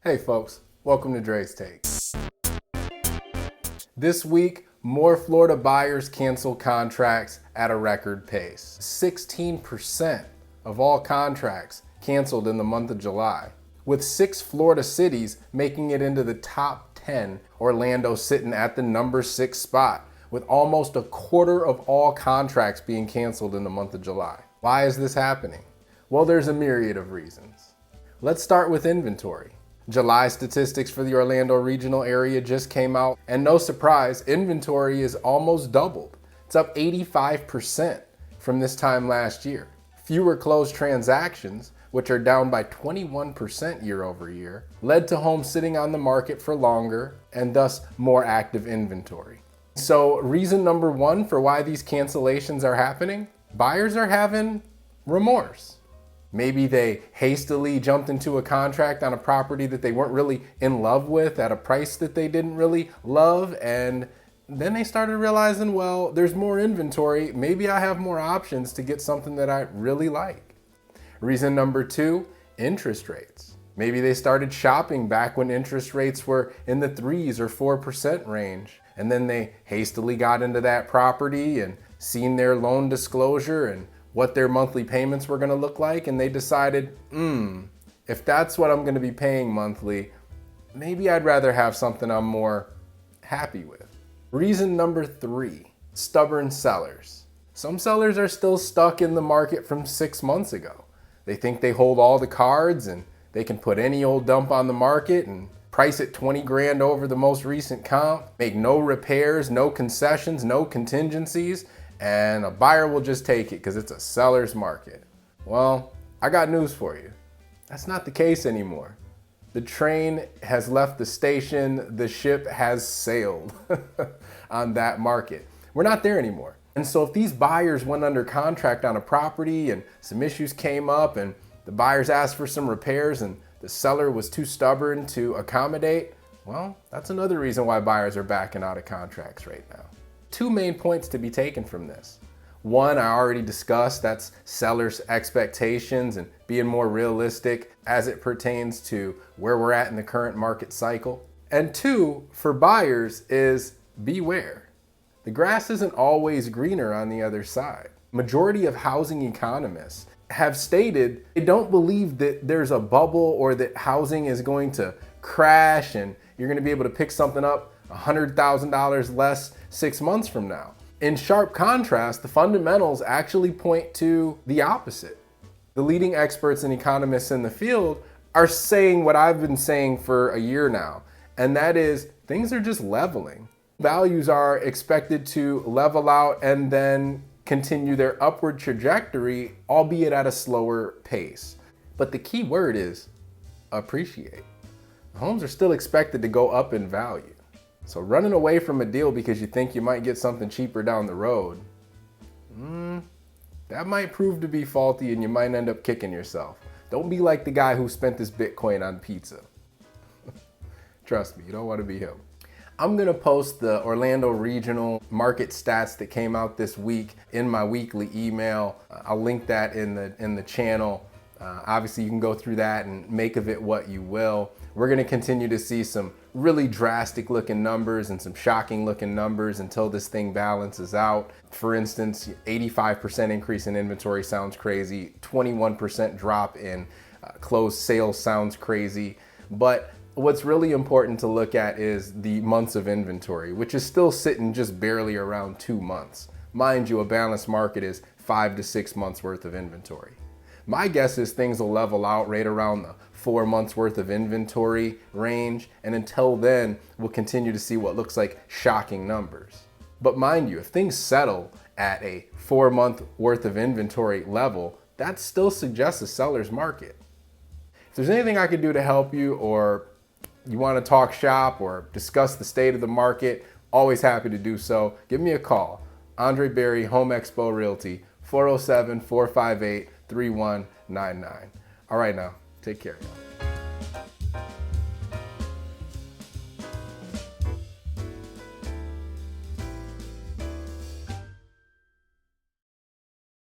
Hey folks, welcome to Dre's Take. This week, more Florida buyers cancel contracts at a record pace. 16% of all contracts canceled in the month of July, with 6 Florida cities making it into the top 10, Orlando sitting at the number 6 spot, with almost a quarter of all contracts being canceled in the month of July. Why is this happening? Well, there's a myriad of reasons. Let's start with inventory. July statistics for the Orlando regional area just came out, and no surprise, inventory is almost doubled. It's up 85% from this time last year. Fewer closed transactions, which are down by 21% year over year, led to homes sitting on the market for longer and thus more active inventory. So reason number one for why these cancellations are happening, buyers are having remorse. Maybe they hastily jumped into a contract on a property that they weren't really in love with at a price that they didn't really love, and then they started realizing, well, there's more inventory. Maybe I have more options to get something that I really like. Reason number two, interest rates. Maybe they started shopping back when interest rates were in the 3s or 4% range, and then they hastily got into that property and seen their loan disclosure and what their monthly payments were going to look like, and they decided, if that's what I'm going to be paying monthly, maybe I'd rather have something I'm more happy with. Reason number three, stubborn sellers. Some sellers are still stuck in the market from 6 months ago. They think they hold all the cards and they can put any old dump on the market and price it 20 grand over the most recent comp, make no repairs, no concessions, no contingencies, and a buyer will just take it because it's a seller's market. Well, I got news for you. That's not the case anymore. The train has left the station, the ship has sailed on that market. We're not there anymore. And so if these buyers went under contract on a property and some issues came up and the buyers asked for some repairs and the seller was too stubborn to accommodate, well, that's another reason why buyers are backing out of contracts right now. Two main points to be taken from this. One, I already discussed, that's sellers' expectations and being more realistic as it pertains to where we're at in the current market cycle. And two, for buyers, is beware. The grass isn't always greener on the other side. Majority of housing economists have stated they don't believe that there's a bubble or that housing is going to crash and you're going to be able to pick something up $100,000 less 6 months from now. In sharp contrast, the fundamentals actually point to the opposite. The leading experts and economists in the field are saying what I've been saying for a year now, and that is things are just leveling. Values are expected to level out and then continue their upward trajectory, albeit at a slower pace. But the key word is appreciate. Homes are still expected to go up in value. So running away from a deal because you think you might get something cheaper down the road, that might prove to be faulty and you might end up kicking yourself. Don't be like the guy who spent his Bitcoin on pizza. Trust me, you don't want to be him. I'm gonna post the Orlando regional market stats that came out this week in my weekly email. I'll link that in the channel. Obviously you can go through that and make of it what you will. We're gonna continue to see some really drastic looking numbers and some shocking looking numbers until this thing balances out. For instance, 85% increase in inventory sounds crazy. 21% drop in closed sales sounds crazy. But what's really important to look at is the months of inventory, which is still sitting just barely around 2 months. Mind you, a balanced market is 5 to 6 months worth of inventory. My guess is things will level out right around the 4 months worth of inventory range, and until then, we'll continue to see what looks like shocking numbers. But mind you, if things settle at a 4-month worth of inventory level, that still suggests a seller's market. If there's anything I could do to help you, or you want to talk shop or discuss the state of the market, always happy to do so. Give me a call. Andre Berry, Home Expo Realty, 407-458-3199. All right now, take care, y'all.